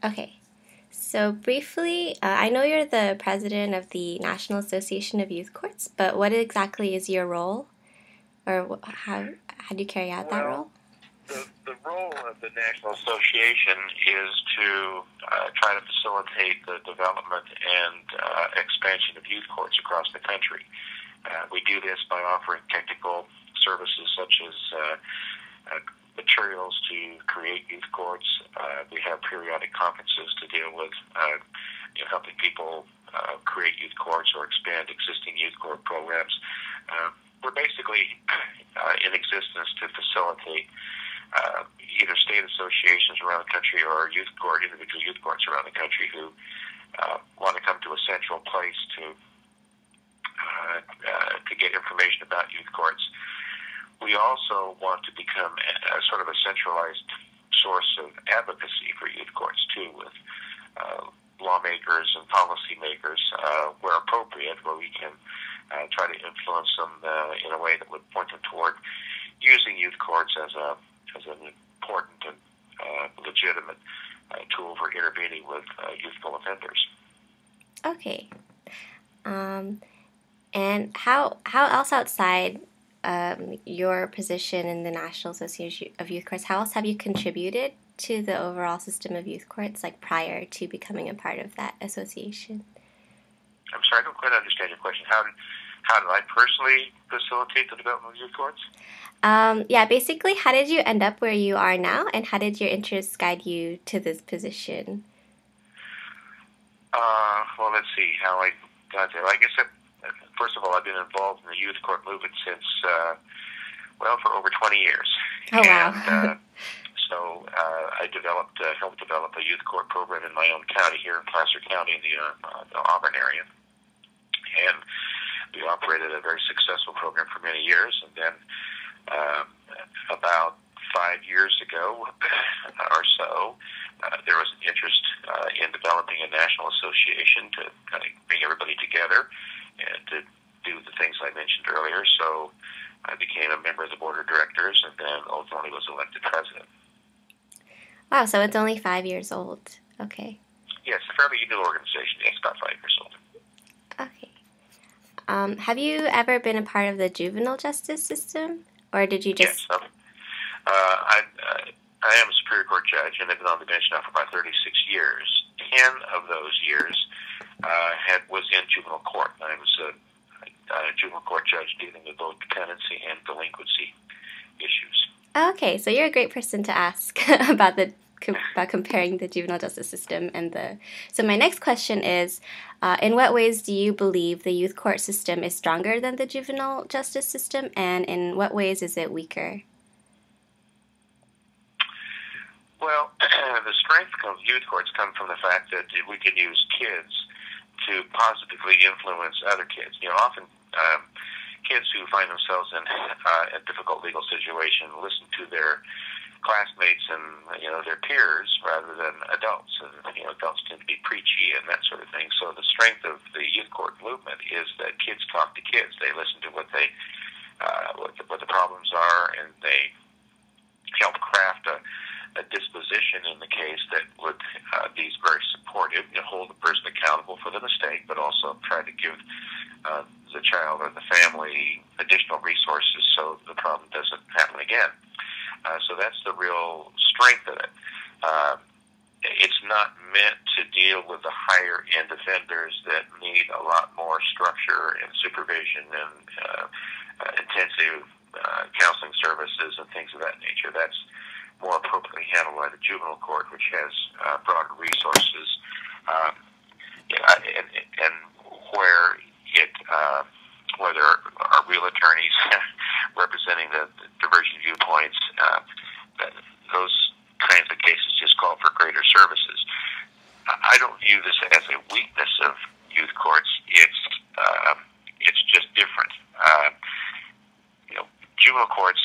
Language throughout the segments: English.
Okay. So briefly, I know you're the president of the National Association of Youth Courts, but what exactly is your role, or how do you carry out that Well, role? the role of the National Association is to try to facilitate the development and expansion of youth courts across the country. We do this by offering technical services such as materials to create youth courts. We have periodic conferences to deal with helping people create youth courts or expand existing youth court programs. We're basically in existence to facilitate either state associations around the country or individual youth courts around the country who want to come to a central place to get information about youth courts. We also want to become sort of a centralized source of advocacy for youth courts too, with lawmakers and policymakers where appropriate, where we can try to influence them in a way that would point them toward using youth courts as an important and legitimate tool for intervening with youthful offenders. Okay. And how else outside your position in the National Association of Youth Courts, how else have you contributed to the overall system of youth courts, like prior to becoming a part of that association? I'm sorry, I don't quite understand your question. How did I personally facilitate the development of youth courts? Yeah, basically, how did you end up where you are now, and how did your interests guide you to this position? Well, let's see how I got there. I guess first of all, I've been involved in the youth court movement since, for over 20 years. Oh, wow. And so I helped develop a youth court program in my own county here in Placer County in the Auburn area. And we operated a very successful program for many years. And then about 5 years ago or so, there was an interest in developing a national association to kind of bring everybody together and to do the things I mentioned earlier. So I became a member of the board of directors and then ultimately was elected president. Wow, so it's only 5 years old. Okay. Yes, a fairly new organization. It's about 5 years old. Okay. Have you ever been a part of the juvenile justice system, or did you just? Yes. I am a Superior Court judge, and I've been on the bench now for about 36 years. 10 of those years was in juvenile court. I was a juvenile court judge dealing with both dependency and delinquency issues. Okay, so you're a great person to ask about comparing the juvenile justice system and the. So my next question is, in what ways do you believe the youth court system is stronger than the juvenile justice system, and in what ways is it weaker? Well, the strength of youth courts come from the fact that we can use kids to positively influence other kids. Often kids who find themselves in a difficult legal situation listen to their classmates and their peers rather than adults. And adults tend to be preachy and that sort of thing. So the strength of the youth court movement is that kids talk to kids. They listen to what the problems are, and they help craft a disposition in the case that would be very supportive, hold the person accountable for the mistake, but also try to give the child or the family additional resources so the problem doesn't happen again. So that's the real strength of it. It's not meant to deal with the higher end offenders that need a lot more structure and supervision and intensive counseling services and things of that nature. That's more appropriately handled by the juvenile court, which has broader resources, and where there are real attorneys representing the divergent viewpoints. Those kinds of cases just call for greater services. I don't view this as a weakness of youth courts. It's just different. Juvenile courts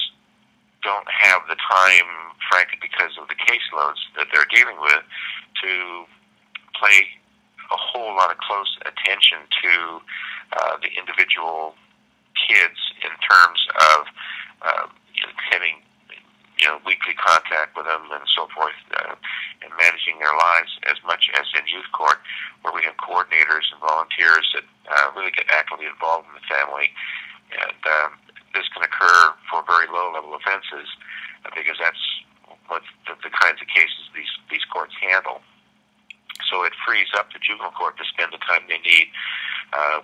don't have the time, frankly, because of the caseloads that they're dealing with, to pay a whole lot of close attention to the individual kids in terms of having weekly contact with them and so forth, and managing their lives as as much as in youth court, where we have coordinators and volunteers that really get actively involved in the family. And this can occur for very low-level offenses because that's what the kinds of cases these courts handle. So it frees up the juvenile court to spend the time they need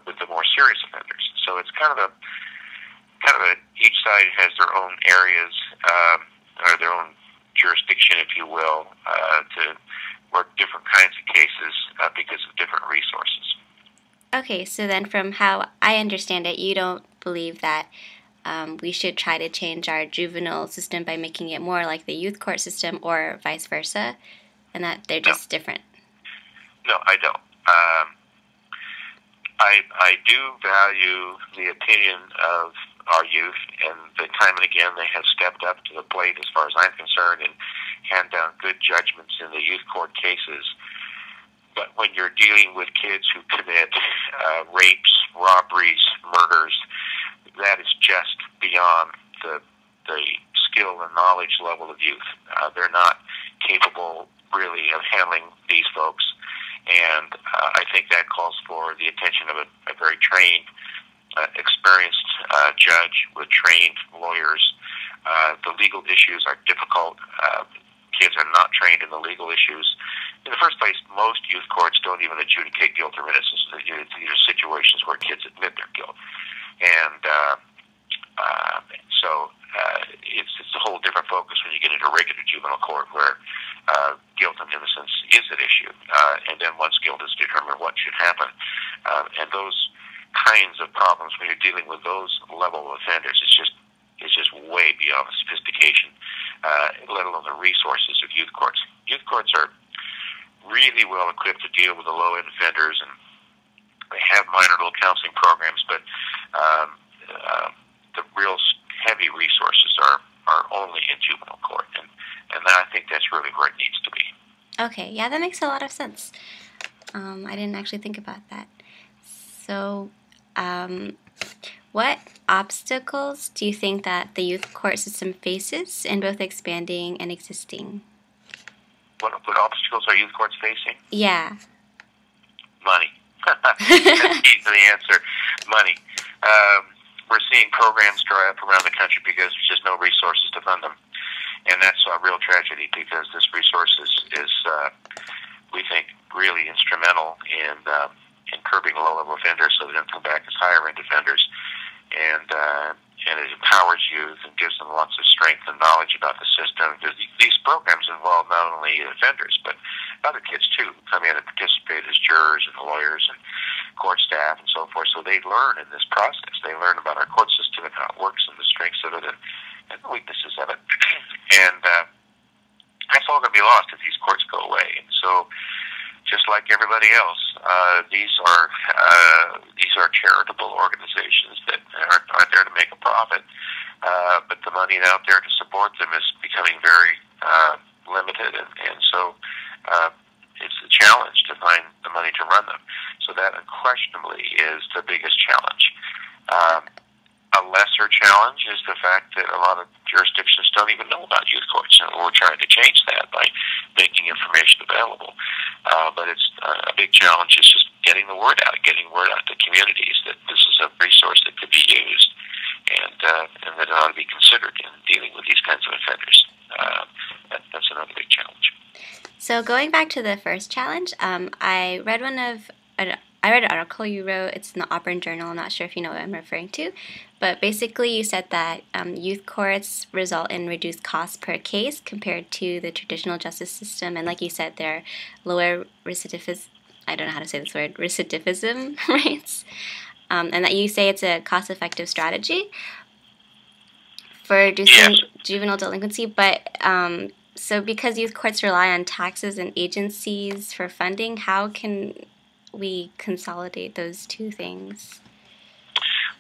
with the more serious offenders. So it's kind of a each side has their own areas or their own jurisdiction, if you will, to work different kinds of cases because of different resources. Okay, so then from how I understand it, you don't believe that we should try to change our juvenile system by making it more like the youth court system or vice versa, and that they're just different. No, I don't. I do value the opinion of our youth, and time and again they have stepped up to the plate as far as I'm concerned and hand down good judgments in the youth court cases. But when you're dealing with kids who commit rapes, robberies, murders, that is just beyond the skill and knowledge level of youth. They're not capable really of handling these folks. And I think that calls for the attention of a very trained, experienced judge with trained lawyers. The legal issues are difficult. Kids are not trained in the legal issues. In the first place, most youth courts don't even adjudicate guilt or innocence. These are situations where kids admit their guilt. And so it's a whole different focus when you get into regular juvenile court where guilt and innocence is at issue. And then once guilt is determined, what should happen. And those kinds of problems, when you're dealing with those level of offenders, it's just way beyond the sophistication, let alone the resources of youth courts. Youth courts are really well equipped to deal with the low-end offenders, and they have minor little counseling programs, but the real heavy resources are only in juvenile court, and I think that's really where it needs to be. Okay, yeah, that makes a lot of sense. I didn't actually think about that. So, what obstacles do you think that the youth court system faces in both expanding and existing? What obstacles are youth courts facing? Yeah. Money. That's key to the answer. Money. We're seeing programs dry up around the country because there's just no resources to fund them. And that's a real tragedy because this resource is we think, really instrumental in curbing low-level offenders so they don't come back as higher-end offenders. And it empowers youth and gives them lots of strength and knowledge about the system. These programs involve not only offenders, but other kids, too, who come in and participate as jurors and lawyers and court staff and so forth. So they learn in this process. They learn about our court system and how it works and the strengths of it and the weaknesses of it. And that's all going to be lost if these courts go away. And so, just like everybody else, these are charitable organizations that aren't there to make a profit, but the money out there to support them is becoming very limited, and so it's a challenge to find the money to run them. So that unquestionably is the biggest challenge. A lesser challenge is the fact that a lot of jurisdictions don't even know about youth courts, and we're trying to change that by making information available. But it's a big challenge is just getting the word out to communities that this is a resource that could be used and that it ought to be considered in dealing with these kinds of offenders. That's another big challenge. So going back to the first challenge, I read an article you wrote. It's in the Auburn Journal. I'm not sure if you know what I'm referring to. But basically you said that youth courts result in reduced costs per case compared to the traditional justice system. And like you said, there are lower recidivism rates. And that you say it's a cost-effective strategy for reducing juvenile delinquency. But so because youth courts rely on taxes and agencies for funding, how can we consolidate those two things?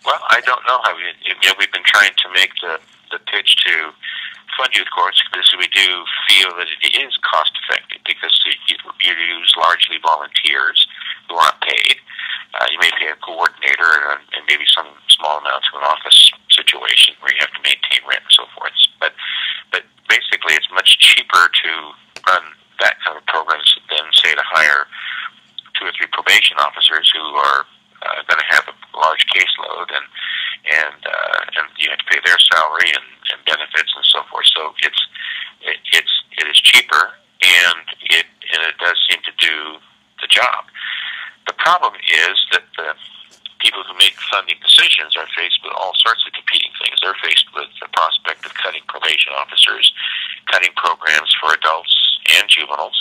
Well, I don't know how we've been trying to make the pitch to fund youth courts because we do feel that it is cost effective because you use largely volunteers who aren't paid. You may pay a coordinator and maybe some small amount to an office situation where you have to maintain rent and so forth. But basically, it's much cheaper to run that kind of program than say to hire 2 or 3 probation officers who are going to have a large caseload, and you have to pay their salary and benefits and so forth. So it is cheaper, and it does seem to do the job. The problem is that the people who make funding decisions are faced with all sorts of competing things. They're faced with the prospect of cutting probation officers, cutting programs for adults and juveniles,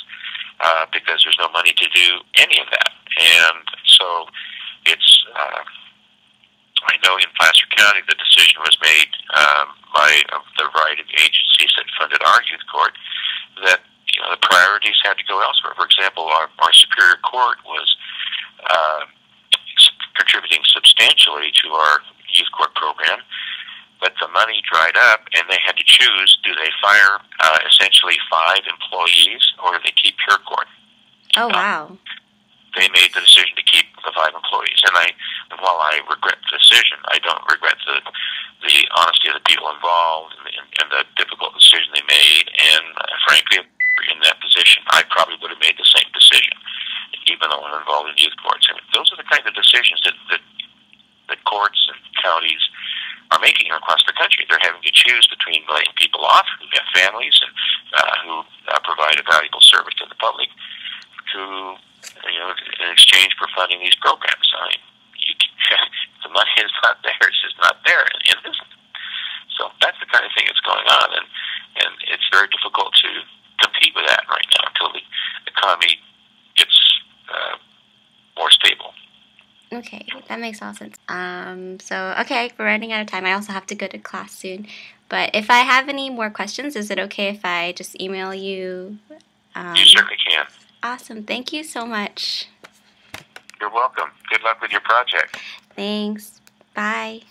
because there's no money to do any of that. And so it's, I know in Placer County the decision was made by the variety of agencies that funded our youth court that the priorities had to go elsewhere. For example, our Superior Court was contributing substantially to our youth court program, but the money dried up, and they had to choose: do they fire essentially 5 employees, or do they keep pure court? Oh, wow. They made the decision to keep the 5 employees, and while I regret the decision, I don't regret the honesty of the people involved and the difficult decision they made. And frankly, in that position, I probably would have made the same decision, even though I'm involved in youth courts. And those are the kind of decisions that courts and counties are making across the country. They're having to choose between letting people off who have families and who provide a valuable service to the public, who, in exchange for funding these programs. The money is not there; it's just not there, and it isn't. So that's the kind of thing that's going on, and it's very difficult to compete with that right now until the economy gets more stable. Okay, that makes all sense. Okay, we're running out of time. I also have to go to class soon. But if I have any more questions, is it okay if I just email you? You certainly can. Awesome. Thank you so much. You're welcome. Good luck with your project. Thanks. Bye.